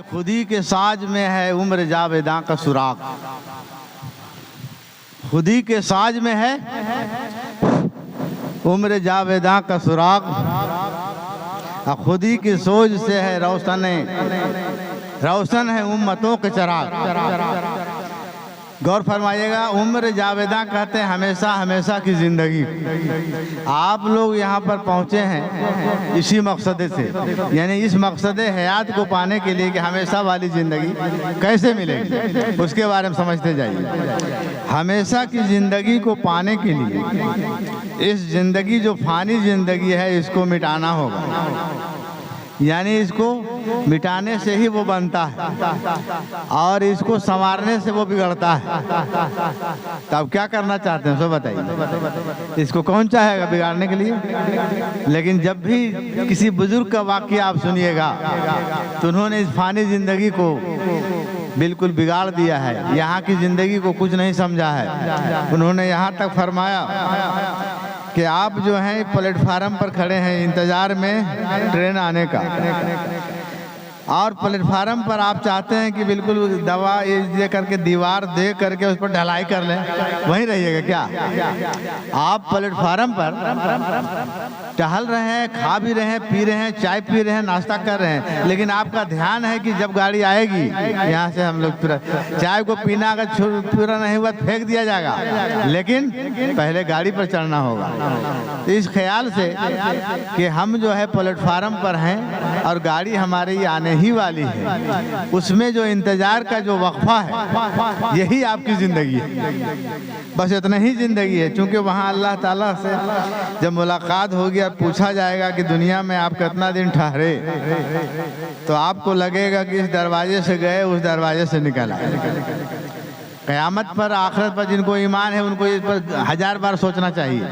خودی کے ساج میں ہے عمر جاویداں کا سراغ، خودی کے ساج میں ہے عمر جاویداں کا سراغ، خودی کی سوج سے ہے روشن ہے امتوں کے چراغ۔ غور فرمائیے گا، عمر جاویداں کہتے ہیں ہمیشہ ہمیشہ کی زندگی۔ آپ لوگ یہاں پر پہنچے ہیں اسی مقصد سے، یعنی اس مقصد حیات کو پانے کے لیے کہ ہمیشہ والی زندگی کیسے ملے گی اس کے بارے میں سمجھتے جائیے۔ ہمیشہ کی زندگی کو پانے کے لیے اس زندگی جو فانی زندگی ہے اس کو مٹانا ہوگا، یعنی اس کو مٹانے سے ہی وہ بنتا ہے اور اس کو سنوارنے سے وہ بگڑتا ہے۔ تب کیا کرنا چاہتے ہیں سو بتائیے، اس کو کون چاہے گا بگاڑنے کے لیے؟ لیکن جب بھی کسی بزرگ کا واقعہ آپ سنیے گا تو انہوں نے اس فانی زندگی کو بالکل بگاڑ دیا ہے، یہاں کی زندگی کو کچھ نہیں سمجھا ہے۔ انہوں نے یہاں تک فرمایا کہ آپ جو ہیں پلیٹ فارم پر کھڑے ہیں انتظار میں ٹرین آنے کا، اور پلیٹ فارم پر آپ چاہتے ہیں کہ بالکل دوا دے کر کے دیوار دے کر کے اس پر ڈھلائی کر لیں، وہیں رہیے گا کیا؟ آپ پلیٹ فارم پر ٹہل رہے ہیں، کھا بھی رہے ہیں، پی رہے ہیں، چائے پی رہے ہیں، ناشتہ کر رہے ہیں، لیکن آپ کا دھیان ہے کہ جب گاڑی آئے گی یہاں سے ہم لوگ چائے کو پینا اگر پورا نہیں ہوا پھینک دیا جائے گا، لیکن پہلے گاڑی پر چڑھنا ہوگا۔ تو اس خیال سے کہ ہم جو ہے پلیٹ فارم پر ہیں اور گاڑی ہماری آنے ہی والی ہے، اس میں جو انتظار کا جو وقفہ ہے یہی آپ کی زندگی ہے، بس اتنا ہی زندگی ہے۔ چونکہ وہاں اللہ تعالیٰ سے جب ملاقات ہوگی اور پوچھا جائے گا کہ دنیا میں آپ کتنا دن ٹھہرے، تو آپ کو لگے گا کہ اس دروازے سے گئے اس دروازے سے نکل آئے۔ قیامت پر آخرت پر جن کو ایمان ہے ان کو اس پر 1000 بار سوچنا چاہیے۔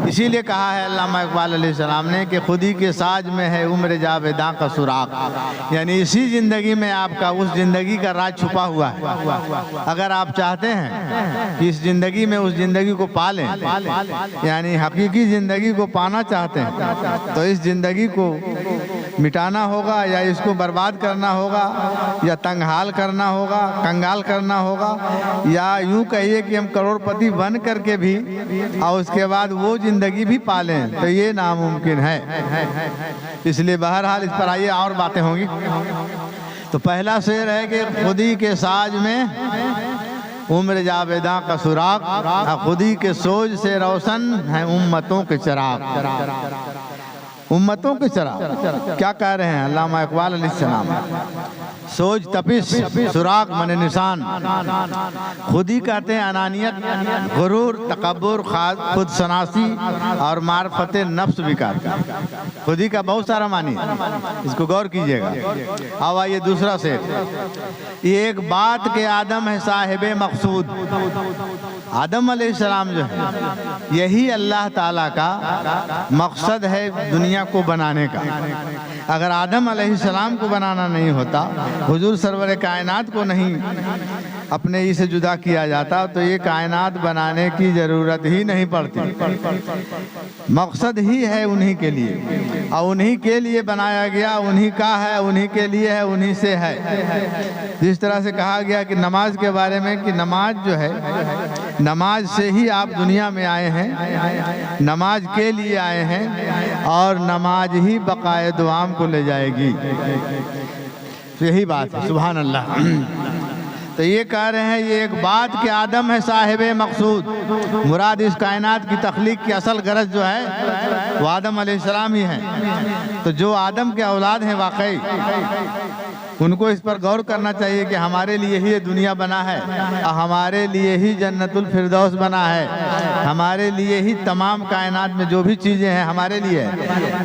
اسی لیے کہا ہے علامہ اقبال علیہ السلام نے کہ خودی کے ساج میں ہے عمر جاویداں کا سراغ، یعنی اسی زندگی میں آپ کا اس زندگی کا راز چھپا ہوا ہے۔ اگر آپ چاہتے ہیں کہ اس زندگی میں اس زندگی کو پالیں، یعنی حقیقی زندگی کو پانا چاہتے ہیں، تو اس زندگی کو مٹانا ہوگا یا اس کو برباد کرنا ہوگا یا تنگحال کرنا ہوگا، کنگال کرنا ہوگا، یا یوں کہیے کہ ہم کروڑ پتی بن کر کے بھی اور اس کے بعد وہ زندگی بھی پالیں، تو یہ ناممکن ہے۔ اس لیے بہرحال اس پر آئیے اور باتیں ہوں گی۔ تو پہلا شعر ہے کہ خودی کے ساج میں عمر جاویداں کا سراغ، خودی کے سوج سے روشن ہیں امتوں کے چراغ۔ امتوں کے چراغ کیا کہہ رہے ہیں علامہ اقبال علیہ السلام؟ سوج تپش، سراغ من نشان۔ خودی کہتے ہیں انانیت، غرور، تکبر، خود شناسی اور معرفت نفس بھی کہتے ہیں۔ خودی کا بہت سارا معنی ہے، اس کو غور کیجئے گا۔ اب آئیے دوسرا شعر، یہ ایک بات کہ آدم ہے صاحب مقصود۔ آدم علیہ السلام جو ہے یہی اللہ تعالیٰ کا مقصد ہے دنیا کو بنانے کا۔ اگر آدم علیہ السلام کو بنانا نہیں ہوتا، حضور سرور کائنات کو نہیں اپنے ہی سے جدا کیا جاتا، تو یہ کائنات بنانے کی ضرورت ہی نہیں پڑتی۔ مقصد ہی ہے انہی کے لیے، اور انہی کے لیے بنایا گیا، انہی کا ہے، انہی کے لیے ہے، انہی سے ہے۔ جس طرح سے کہا گیا کہ نماز کے بارے میں کہ نماز جو ہے، نماز سے ہی آپ دنیا میں آئے ہیں، نماز کے لیے آئے ہیں، اور نماز ہی بقائے دوام کو لے جائے گی۔ یہی بات ہے، سبحان اللہ۔ تو یہ کہہ رہے ہیں یہ ایک بات کہ آدم ہے صاحب مقصود، مراد اس کائنات کی تخلیق کی اصل غرض جو ہے وہ آدم علیہ السلام ہی ہیں۔ تو جو آدم کے اولاد ہیں واقعی ان کو اس پر غور کرنا چاہیے کہ ہمارے لیے ہی یہ دنیا بنا ہے، اور ہمارے لیے ہی جنت الفردوس بنا ہے، ہمارے لیے ہی تمام کائنات میں جو بھی چیزیں ہیں ہمارے لیے،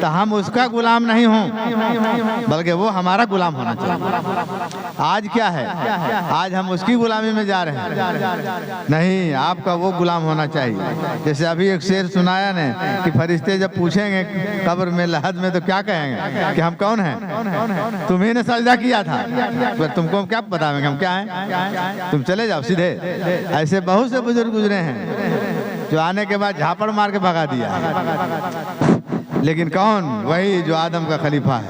تو ہم اس کا غلام نہیں ہوں بلکہ وہ ہمارا غلام ہونا چاہیے۔ آج کیا ہے؟ آج ہم اس کی غلامی میں جا رہے ہیں، نہیں، آپ کا وہ غلام ہونا چاہیے۔ جیسے ابھی ایک شعر سنایا نے کہ فرشتے جب پوچھیں گے قبر میں لحد میں تو کیا کہیں گے کہ ہم کون ہیں؟ تمہیں نے سجدہ کیا تھا، تم کو کیا بتائیں گے ہم کیا ہیں؟ تم چلے جاؤ سیدھے۔ ایسے بہت سے بزرگ گزرے ہیں جو آنے کے بعد جھاپڑ مار کے بھگا دیا، لیکن کون؟ وہی جو آدم کا خلیفہ ہے۔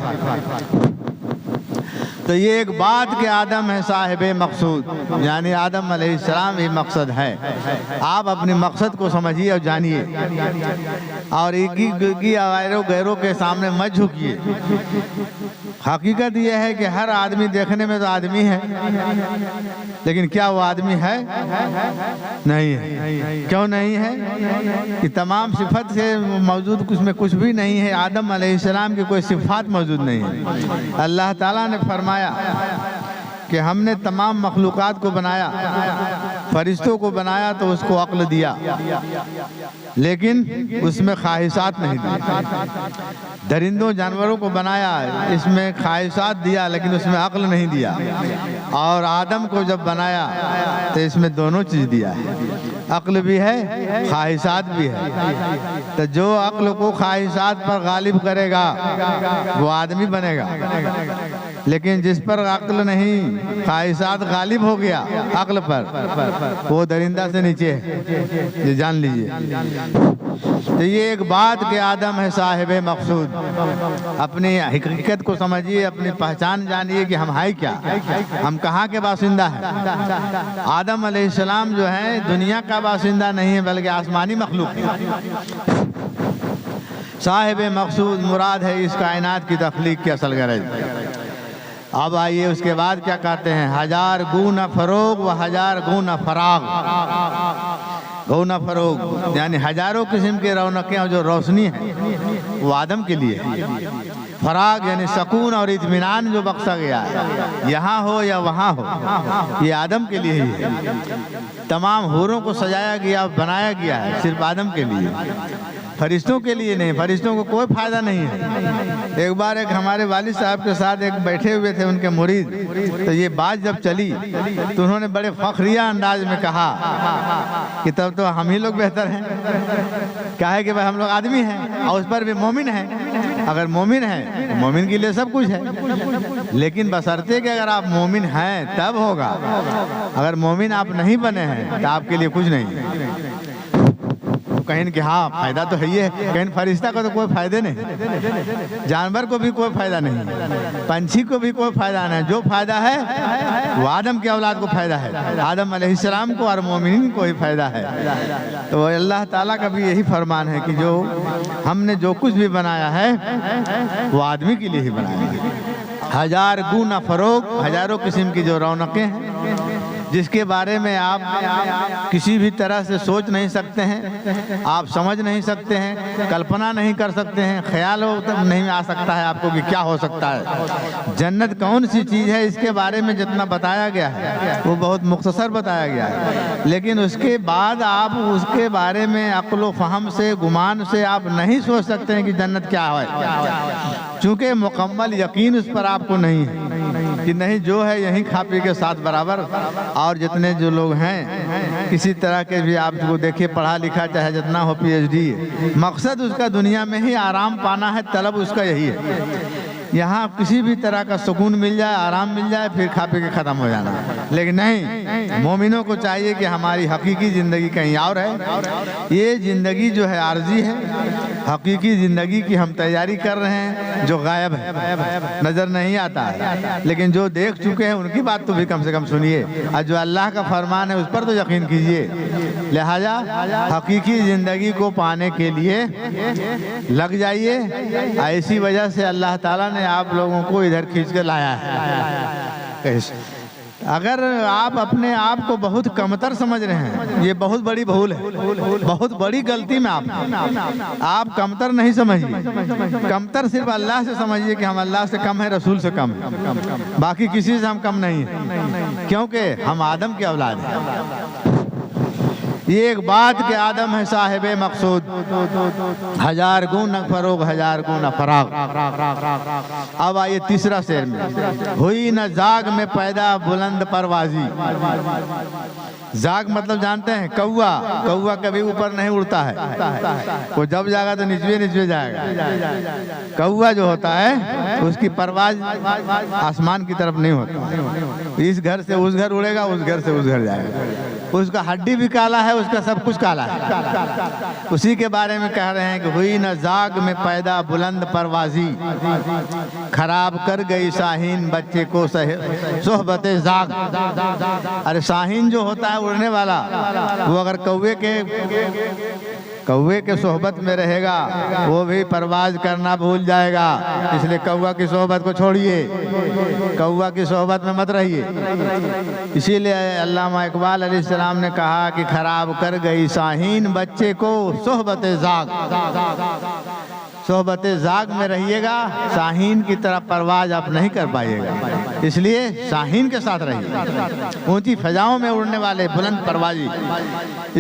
تو یہ ایک بات کہ آدم ہے صاحب مقصود، یعنی آدم علیہ السلام یہ مقصد ہے۔ آپ اپنے مقصد کو سمجھیے اور جانیے، اور غیروں کے سامنے مت جھکیے۔ حقیقت یہ ہے کہ ہر آدمی دیکھنے میں تو آدمی ہے، لیکن کیا وہ آدمی ہے؟ نہیں ہے۔ کیوں نہیں ہے؟ کہ تمام صفت سے موجود کچھ میں کچھ بھی نہیں ہے۔ آدم علیہ السلام کی کوئی صفات موجود نہیں ہے۔ اللہ تعالیٰ نے فرمایا کہ ہم نے تمام مخلوقات کو بنایا، فرشتوں کو بنایا تو اس کو عقل دیا، لیکن اس میں خواہشات نہیں دی۔ درندوں جانوروں کو بنایا، اس میں خواہشات دیا لیکن اس میں عقل نہیں دیا۔ اور آدم کو جب بنایا تو اس میں دونوں چیز دیا ہے، عقل بھی ہے، خواہشات بھی ہے۔ تو جو عقل کو خواہشات پر غالب کرے گا وہ آدمی بنے گا، لیکن جس پر عقل نہیں، خواہشات غالب ہو گیا عقل پر، وہ درندہ سے نیچے ہے، یہ جان لیجئے۔ تو یہ ایک بات کہ آدم ہے صاحب مقصود۔ اپنی حقیقت کو سمجھیے، اپنی پہچان جانیے کہ ہم ہیں کیا، ہم کہاں کے باشندہ ہیں۔ آدم علیہ السلام جو ہے دنیا کا باشندہ نہیں ہے بلکہ آسمانی مخلوق ہے۔ صاحب مقصود مراد ہے اس کائنات کی تخلیق کی اصل غرض۔ اب آئیے اس کے بعد کیا کہتے ہیں، ہزار گنا فروغ و ہزار گنا فراغ۔ گنا فروغ یعنی ہزاروں قسم کے رونقیں اور جو روشنی ہے وہ آدم کے لیے ہے۔ فراغ یعنی سکون اور اطمینان جو بخشا گیا ہے، یہاں ہو یا وہاں ہو، یہ آدم کے لیے ہی ہے۔ تمام حوروں کو سجایا گیا، بنایا گیا ہے صرف آدم کے لیے، فرشتوں کے لیے نہیں۔ فرشتوں کو کوئی فائدہ نہیں ہے۔ ایک بار ایک ہمارے والد صاحب کے ساتھ ایک بیٹھے ہوئے تھے ان کے مرید، تو یہ بات جب چلی تو انہوں نے بڑے فخریہ انداز میں کہا کہ تب تو ہم ہی لوگ بہتر ہیں۔ کہا ہے کہ بھائی ہم لوگ آدمی ہیں اور اس پر بھی مومن ہیں۔ اگر مومن ہیں تو مومن کے لیے سب کچھ ہے، لیکن بشرطے کہ اگر آپ مومن ہیں تب ہوگا، اگر مومن آپ نہیں بنے ہیں تو آپ کے لیے کچھ نہیں۔ کہیں کہ ہاں فائدہ تو ہے ہی ہے، کہیں فرشتہ کو تو کوئی فائدے نہیں، جانور کو بھی کوئی فائدہ نہیں، پنچھی کو بھی کوئی فائدہ نہیں۔ جو فائدہ ہے وہ آدم کے اولاد کو فائدہ ہے، آدم علیہ السلام کو اور مومنین کو ہی فائدہ ہے۔ تو اللہ تعالیٰ کا بھی یہی فرمان ہے کہ جو ہم نے جو کچھ بھی بنایا ہے وہ آدمی کے لیے ہی بنایا ہے۔ ہزار گنا فروغ، ہزاروں قسم کی جو رونقیں ہیں جس کے بارے میں آپ کسی بھی طرح سے سوچ نہیں سکتے ہیں، آپ سمجھ نہیں سکتے ہیں، کلپنا نہیں کر سکتے ہیں، خیال نہیں آ سکتا ہے آپ کو کہ کیا ہو سکتا ہے۔ جنت کون سی چیز ہے اس کے بارے میں جتنا بتایا گیا ہے وہ بہت مختصر بتایا گیا ہے، لیکن اس کے بعد آپ اس کے بارے میں عقل و فہم سے، گمان سے آپ نہیں سوچ سکتے ہیں کہ جنت کیا ہے، چونکہ مکمل یقین اس پر آپ کو نہیں ہے کہ نہیں جو ہے یہیں کھا پی کے ساتھ برابر۔ اور جتنے جو لوگ ہیں کسی طرح کے بھی آپ کو دیکھیں، پڑھا لکھا چاہے جتنا ہو پی ایچ ڈی، مقصد اس کا دنیا میں ہی آرام پانا ہے، طلب اس کا یہی ہے، یہاں کسی بھی طرح کا سکون مل جائے، آرام مل جائے، پھر کھا پی کے ختم ہو جانا۔ لیکن نہیں، مومنوں کو چاہیے کہ ہماری حقیقی زندگی کہیں اور ہے۔ یہ زندگی جو ہے عارضی ہے، حقیقی زندگی کی ہم تیاری کر رہے ہیں جو غائب ہے، نظر نہیں آتا ہے، لیکن جو دیکھ چکے ہیں ان کی بات تو بھی کم سے کم سنیے، اور جو اللہ کا فرمان ہے اس پر تو یقین کیجئے۔ لہذا حقیقی زندگی کو پانے کے لیے لگ جائیے۔ ایسی وجہ سے اللہ تعالیٰ نے آپ لوگوں کو ادھر کھینچ کے لایا ہے۔ اگر آپ اپنے آپ کو بہت کمتر سمجھ رہے ہیں، یہ بہت بڑی بھول ہے، بہت بڑی غلطی میں آپ کمتر نہیں سمجھیے۔ کمتر صرف اللہ سے سمجھیے کہ ہم اللہ سے کم ہیں، رسول سے کم ہیں، باقی کسی سے ہم کم نہیں ہیں، کیونکہ ہم آدم کے اولاد ہیں۔ یہ ایک بات کہ آدم ہے صاحب مقصود، ہزار گنا فروغ، ہزار گنا فراغ۔ اب آئیے تیسرا شعر میں، ہوئی نہ زاگ میں پیدا بلند پروازی۔ زاگ مطلب جانتے ہیں، کوا۔ کوا کبھی اوپر نہیں اڑتا ہے، وہ جب جائے گا تو نچوے نچوے جائے گا۔ کوا جو ہوتا ہے اس کی پرواز آسمان کی طرف نہیں ہوتا، اس گھر سے اس گھر اڑے گا، اس گھر سے اس گھر جائے گا۔ اس کا ہڈی بھی کالا ہے، اس کا سب کچھ کالا ہے۔ اسی کے بارے میں کہہ رہے ہیں کہ ہوئی نہ زاغ میں پیدا بلند پروازی، خراب کر گئی شاہین بچے کو صحبت زاغ۔ ارے شاہین جو ہوتا ہے اڑنے والا، وہ اگر کوے کے صحبت میں رہے گا وہ بھی پرواز کرنا بھول جائے گا، اس لیے کوا کی صحبت کو چھوڑیے، کوا کی صحبت میں مت رہیے۔ اسی لیے علامہ اقبال علیہ السلام نے کہا کہ خراب کر گئی شاہین بچے کو صحبت زاغ۔ صحبت زاغ میں رہیے گا، شاہین کی طرف پرواز آپ نہیں کر پائیے گا، اس لیے شاہین کے ساتھ رہیے، اونچی فضاؤں میں اڑنے والے بلند پروازی۔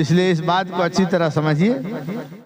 اس لیے اس بات کو اچھی طرح سمجھیے